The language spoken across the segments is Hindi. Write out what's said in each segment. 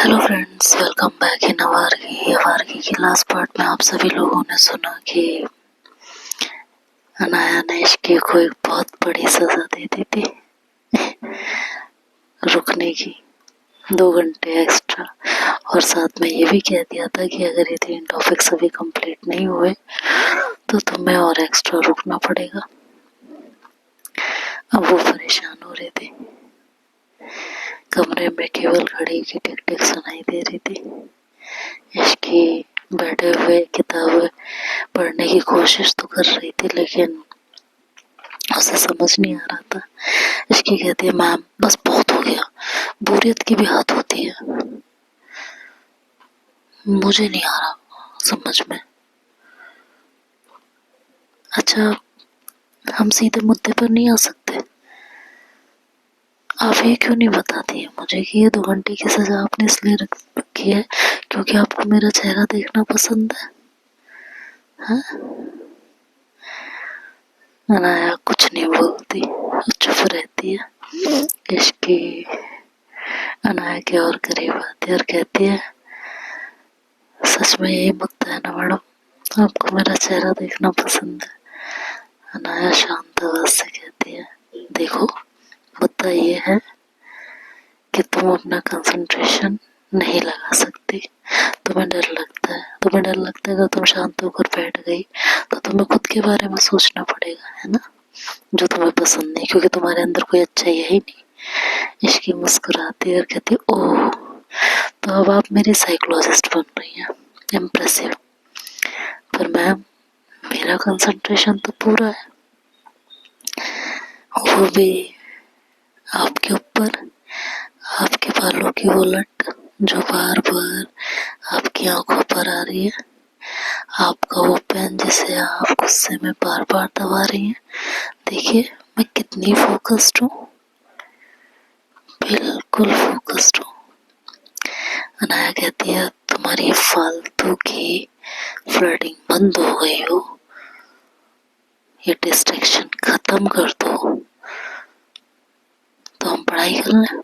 Hello friends, welcome back in Awargi की लास्ट पार्ट में आप सभी लोगों ने सुना कि अनाया ने इश्की को एक बहुत बड़ी सजा दे दी थी रुकने की 2 घंटे एक्स्ट्रा, और साथ में ये भी कह दिया था कि अगर ये 3 टॉपिक्स अभी कंप्लीट नहीं हुए तो तुम्हें और एक्स्ट्रा रुकना पड़ेगा। अब वो परेशान हो रहे थे। कमरे में केवल घड़ी की टिक टिक सुनाई दे रही थी। इश्की बैठे हुए किताब पढ़ने की कोशिश तो कर रही थी, लेकिन उसे समझ नहीं आ रहा था। इश्की कहती है, मैम बस बहुत हो गया, बोरियत की भी हद होती है। मुझे नहीं आ रहा समझ में। अच्छा, हम सीधे मुद्दे पर नहीं आ सकते? आप ये क्यों नहीं बताती है मुझे कि ये 2 घंटे की सजा आपने इसलिए रखी है क्योंकि आपको मेरा चेहरा देखना पसंद है? हाँ? अनाया कुछ नहीं बोलती, चुप रहती है। इश्की अनाया के और करीब आती है और कहती है, सच में यही मुद्दा है ना मैडम, आपको मेरा चेहरा देखना पसंद है? अनाया शांत आवाज से कहती है, देखो मुद्दा ये है कि तुम अपना कंसंट्रेशन नहीं लगा सकती। तुम्हें डर लगता है अगर तुम शांत होकर बैठ गई तो तुम्हें खुद के बारे में सोचना पड़ेगा, है ना, जो तुम्हें पसंद नहीं, क्योंकि तुम्हारे अंदर कोई अच्छा ही नहीं। इश्की मुस्कुराती है और कहती है, ओह तो अब आप मेरी साइकोलॉजिस्ट बन रही हैं, इम्प्रेसिव। पर मैम मेरा कंसंट्रेशन तो पूरा है, वो भी आपके ऊपर, आपके बालों की वो लट जो बार बार आपकी आंखों पर आ रही है, आपका वो पेन जिसे आप गुस्से में बार बार दबा रही हैं। देखिए मैं कितनी फोकस्ड हूँ, बिल्कुल फोकस्ड हूँ। अनाया कहती है, तुम्हारी फालतू की फ्लर्टिंग बंद हो गई हो, ये डिस्ट्रैक्शन खत्म कर दो तो हम पढ़ाई कर लें।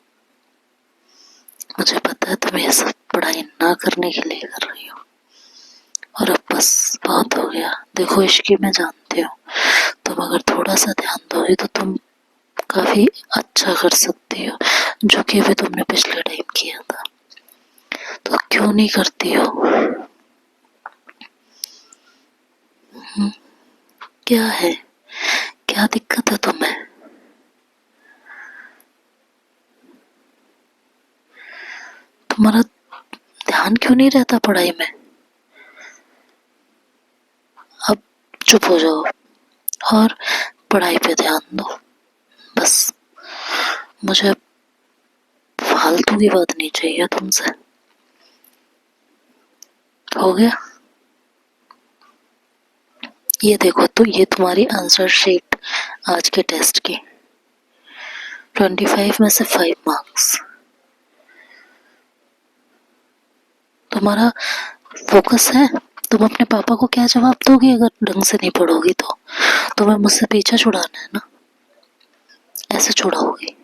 मुझे पता है तुम ये सब पढ़ाई ना करने के लिए कर रही हो, और अब बस बहुत हो गया। देखो इश्की मैं जानती हूँ, तुम अगर थोड़ा सा ध्यान दोगे तो तुम काफी अच्छा कर सकती हो, जो कि अभी तुमने पिछले टाइम किया था। तो क्यों नहीं करती हो? क्या है, क्या दिक्कत है तुम्हें? तुम्हारा ध्यान क्यों नहीं रहता पढ़ाई में? अब चुप हो जाओ और पढ़ाई पे ध्यान दो बस। मुझे फालतू की बात नहीं चाहिए तुमसे। हो गया? ये देखो, तो ये तुम्हारी आंसर शीट आज के टेस्ट की, 25 में से 5 मार्क्स। तुम्हारा फोकस है? तुम अपने पापा को क्या जवाब दोगी अगर ढंग से नहीं पढ़ोगी तो? तुम्हें मुझसे पीछा छुड़ाना है ना, ऐसे छुड़ाओगी?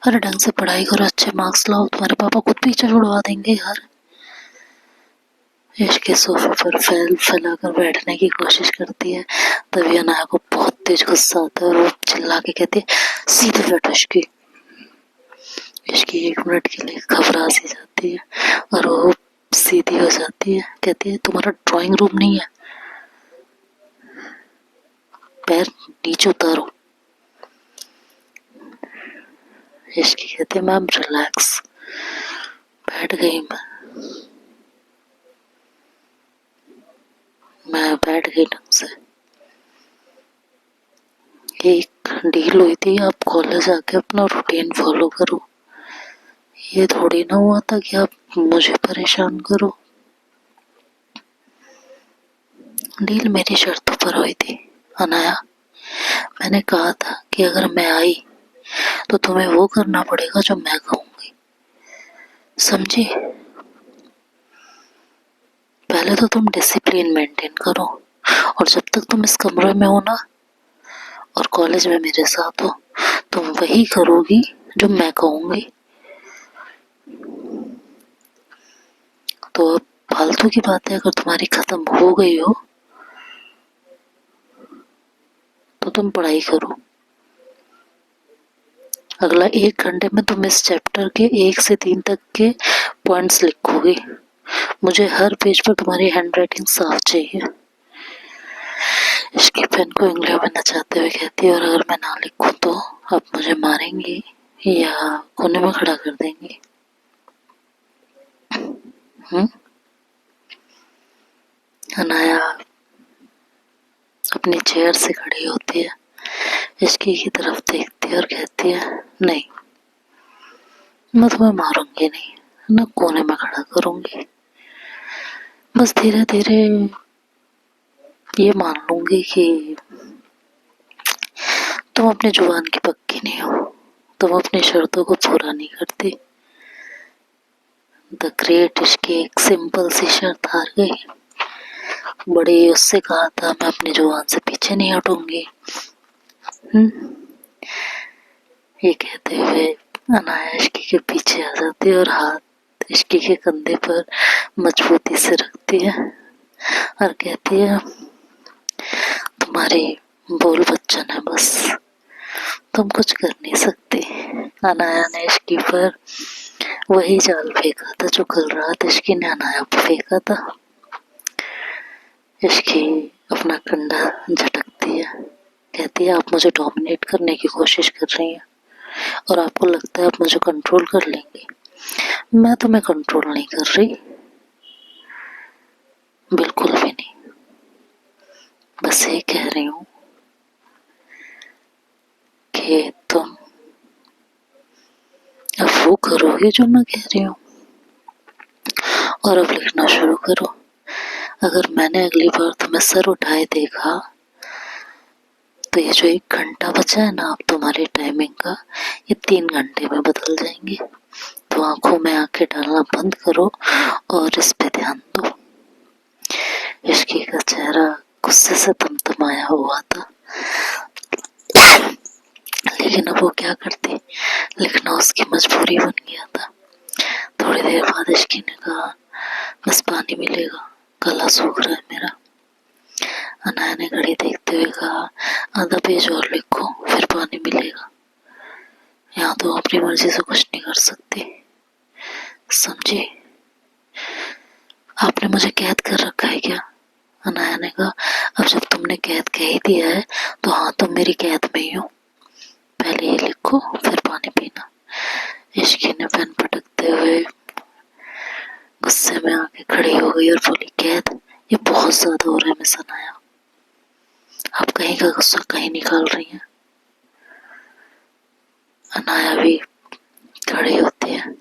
अरे ढंग से पढ़ाई करो, अच्छे मार्क्स लाओ, तुम्हारे पापा खुद पीछा छुड़वा देंगे यार। इश्के सोफे पर फैलाकर बैठने की कोशिश करती है, तभी अनाया को बहुत तेज गुस्सा आता है और वो चिल्ला के कहती है, सीधे बैठो इश्की। इश्की 1 मिनट के लिए घबरा सी जाती है और वो सीधी हो जाती है। कहती है, तुम्हारा ड्राइंग रूम नहीं है, पैर नीचे उतारो। इश्की कहती है, मैम रिलैक्स। बैठ गई मैं बैठ गई ढंग से। एक डील हुई थी, आप कॉलेज आके अपना रूटीन फॉलो करो, ये थोड़ी ना हुआ था कि आप मुझे परेशान करो। डील मेरी शर्तों पर हुई थी अनाया। मैंने कहा था कि अगर मैं आई तो तुम्हें वो करना पड़ेगा जो मैं कहूंगी, समझी? पहले तो तुम डिसिप्लिन मेंटेन करो, और जब तक तुम इस कमरे में हो ना और कॉलेज में मेरे साथ हो, तुम वही करोगी जो मैं कहूंगी। तो अब फालतू की बात है, अगर तुम्हारी खत्म हो गई हो तो तुम पढ़ाई करो। अगला 1 घंटे में तुम इस चैप्टर के 1 से 3 तक के पॉइंट्स लिखोगे। मुझे हर पेज पर तुम्हारी हैंडराइटिंग साफ चाहिए। इसकी पेन को इंग्लियों में नचाते हुए कहती है, और अगर मैं ना लिखूं तो आप मुझे मारेंगी या कोने में खड़ा कर देंगी? अनाया अपनी चेयर से खड़ी होती है, इश्की की तरफ देखती है और कहती है, नहीं, मैं तुम्हें मारूंगी नहीं, न कोने में खड़ा करूंगी। बस धीरे धीरे ये मान लूंगी कि तुम अपनी जुबान की पक्की नहीं हो, तुम अपनी शर्तों को पूरा नहीं करती। द ग्रेट इश्की एक सिंपल सी शर्त हार गई। बड़े उससे कहा था, मैं अपनी जुबान से पीछे नहीं हटूंगी। ये कहते हुए अनाया इश्की के पीछे आ जाती है और हाथ इश्की के कंधे पर मजबूती से रखती है और कहती है, तुम्हारी बोल बच्चन है, बस तुम कुछ कर नहीं सकती। अनाया ने इश्की पर वही जाल फेंका था जो कल रात इश्की ने अनाया पर फेंका था। इश्की अपना कंधा झटकती है, कहती है, आप मुझे डोमिनेट करने की कोशिश कर रही हैं और आपको लगता है आप मुझे कंट्रोल कर लेंगी। मैं तुम्हें कंट्रोल नहीं कर रही, बिल्कुल भी नहीं। बस ये कह रही हूँ कि तुम अब वो करोगे जो मैं कह रही हूँ, और अब लिखना शुरू करो। अगर मैंने अगली बार तुम्हें सर उठाए देखा तो ये जो 1 घंटा बचा है ना अब तुम्हारी टाइमिंग का, ये 3 घंटे में बदल जाएंगे। तो आंखों में आंखें डालना बंद करो और इस पे ध्यान दो। इश्की का चेहरा गुस्से से तमतमाया हुआ था, लेकिन अब वो क्या करती, लिखना उसकी मजबूरी बन गया था। थोड़ी देर बाद इश्की ने कहा, बस पानी मिलेगा, गला सूख रहा है मेरा। अनाया ने घड़ी देखते हुए कहा, आधा पेज और लिखो, फिर पानी मिलेगा। यहाँ तो अपनी मर्जी से कुछ नहीं कर सकती, समझी? आपने मुझे कैद कर रखा है क्या? अनाया ने कहा, अब जब तुमने कैद कह ही दिया है तो हाँ, तुम मेरी कैद में ही हो। पहले ये लिखो, फिर पानी पीना। इश्की ने पेन पटकते हुए गुस्से में आके खड़ी हो गई और बोली, कैद? ये बहुत ज्यादा हो रहा है मिस अनाया, आप कहीं का गुस्सा कहीं निकाल रही हैं। अनाया भी खड़ी होती है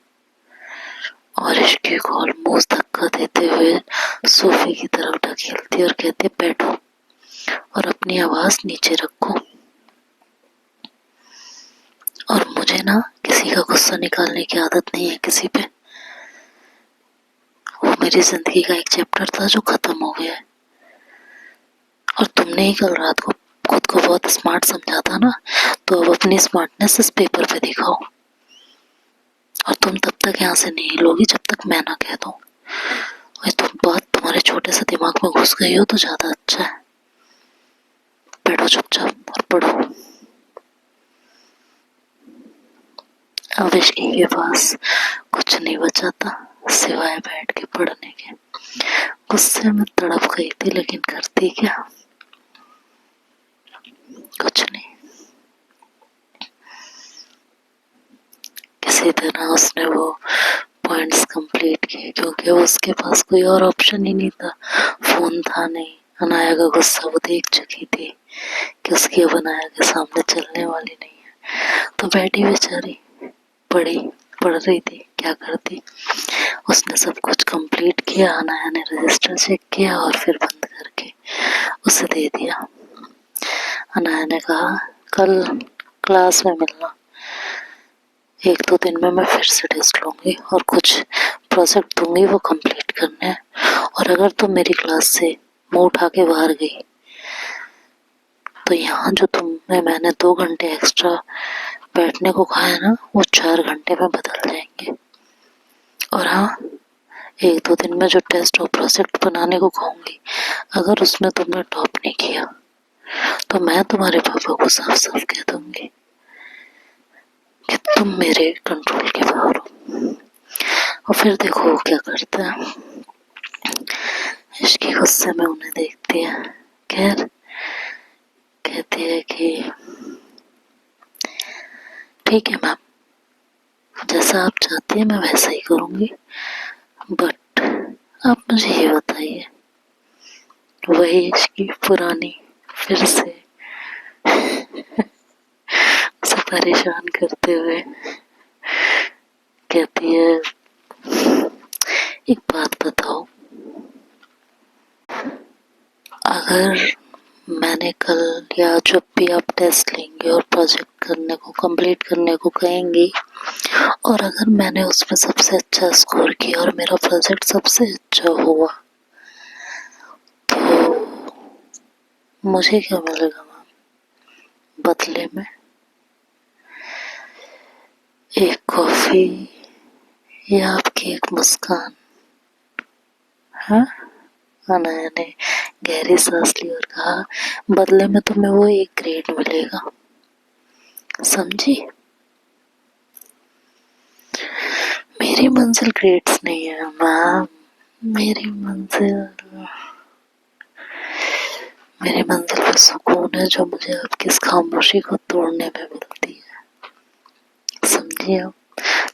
और इश्की को ऑलमोस्ट धक्का देते हुए सोफे की तरफ ढकेलती है और कहती है, बैठो और अपनी आवाज नीचे रखो। और मुझे ना किसी का गुस्सा निकालने की आदत नहीं है किसी पे। वो मेरी जिंदगी का एक चैप्टर था जो खत्म हो गया है, और तुमने ही कल रात को खुद को बहुत स्मार्ट समझा था ना, तो अब अपनी स्मार्टनेस इस पेपर पे दिखाओ। और तुम तब तक यहाँ से नहीं लोगी जब तक मैं ना कह दूं। और तुम बात तुम्हारे छोटे से दिमाग में घुस गई हो तो ज्यादा अच्छा है। बैठो चुपचाप और पढ़ो। अब इश्की के पास कुछ नहीं बचा था सिवाय बैठ के पढ़ने के। गुस्से में तड़प गई थी, लेकिन करती क्या, कुछ नहीं। किसी तरह उसने वो पॉइंट्स कंप्लीट किए, क्योंकि उसके पास कोई और ऑप्शन ही नहीं था। फोन था नहीं, अनाया का गुस्सा वो देख चुकी थी कि उसकी अब अनाया के सामने चलने वाली नहीं है। तो बैठी बेचारी पढ़ रही थी, क्या करती। उसने सब कुछ कंप्लीट किया, अनाया ने रजिस्टर चेक किया और फिर बंद करके उसे दे दिया। अनाया ने कहा, कल क्लास में मिलना, 1-2 दिन में मैं फिर से टेस्ट लूंगी और कुछ प्रोजेक्ट दूंगी, वो कंप्लीट करने हैं। और अगर तुम मेरी क्लास से मुंह उठा के बाहर गई तो यहाँ जो तुम्हें मैंने 2 घंटे एक्स्ट्रा बैठने को कहा है ना, वो 4 घंटे में बदल जाएंगे। और हाँ, एक दो दिन में जो टेस्ट और प्रोजेक्ट बनाने को कहूँगी, अगर उसमें तुमने टॉप नहीं किया तो मैं तुम्हारे पापा को साफ साफ कह दूंगी कि तुम मेरे कंट्रोल के बाहर हो। और फिर देखो वो क्या करता है। इसके गुस्से में उन्हें देखती है। खैर कहती है कि ठीक है मैम, जैसा आप चाहती हैं मैं वैसा ही करूँगी, बट आप मुझे ये बताइए, वही इसकी पुरानी फिर से उसे परेशान करते हुए कहती है, एक बात बताओ, अगर मैंने कल या जब भी आप टेस्ट लेंगे और प्रोजेक्ट करने को कंप्लीट करने को कहेंगी और अगर मैंने उसमें सबसे अच्छा स्कोर किया और मेरा प्रोजेक्ट सबसे अच्छा हुआ तो मुझे क्या मिलेगा मैम? बदले में एक कॉफी या आपकी एक मुस्कान? हाँ, अनाया ने गहरी सांस ली और कहा, बदले में तुम्हें वो एक ग्रेड मिलेगा, समझी? मेरी मंजिल ग्रेड्स नहीं है मैम, मेरी मंजिल वो सुकून है जो मुझे आपकी इस खामोशी को तोड़ने में मिलती है, समझिए आप?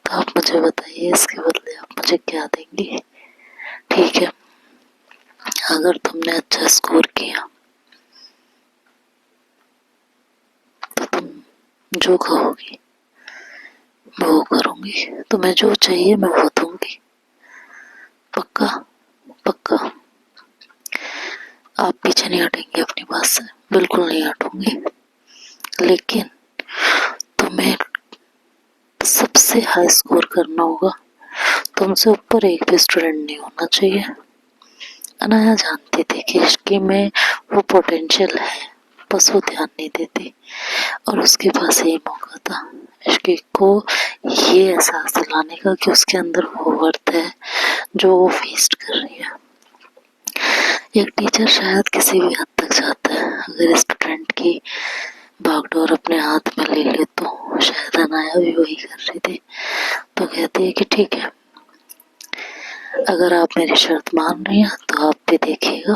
तो आप मुझे बताइए इसके बदले आप मुझे क्या देंगी? ठीक है, अगर तुमने अच्छा स्कोर किया तो तुम जो कहोगी मैं वो करूँगी, तुम्हें जो चाहिए मैं वो दूँगी, पक्का? पक्का? आप पीछे नहीं हटेंगे अपनी बात से? बिल्कुल नहीं हटूँगी, लेकिन तुम्हें सबसे हाई स्कोर करना होगा, तुमसे ऊपर एक भी स्टूडेंट नहीं होना चाहिए। अनाया जानती थी कि इश्की में वो पोटेंशियल है, बस वो ध्यान नहीं देती, और उसके पास यही मौका था इश्की को ये एहसास दिलाने का कि उसके अंदर वो वर्थ है जो वो वेस्ट कर रही है। एक टीचर शायद किसी भी हद तक जाता है, अगर स्टूडेंट की बागडोर अपने हाथ में ले ले तो शायद अनाया भी वही कर रही थी। तो कहती है कि ठीक है, अगर आप मेरी शर्त मान रही हैं तो आप भी देखिएगा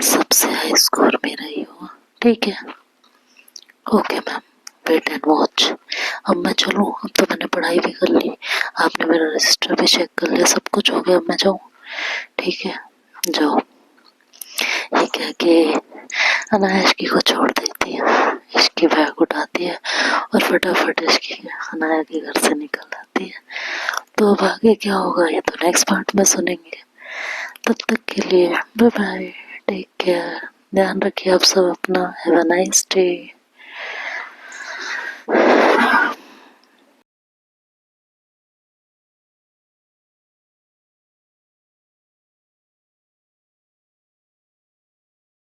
सबसे हाई स्कोर मेरा ही होगा, ठीक है? Okay ma'am, wait and watch. अब मैं चलूँ? अब तो मैंने पढ़ाई भी कर ली, आपने मेरा रजिस्टर भी चेक कर लिया, सब कुछ हो गया, अब मैं जाऊँ? ठीक है, जाओ। ये कह के अनाया इश्की को छोड़ देती है, इश्की बैग उठाती है और फटाफट इश्की अनाया के घर से निकल आती है। तो अब आगे क्या होगा ये तो नेक्स्ट पार्ट में सुनेंगे। तब तक के लिए बाय बाय, टेक केयर, ध्यान रखिए आप सब अपना, हैव अ नाइस डे।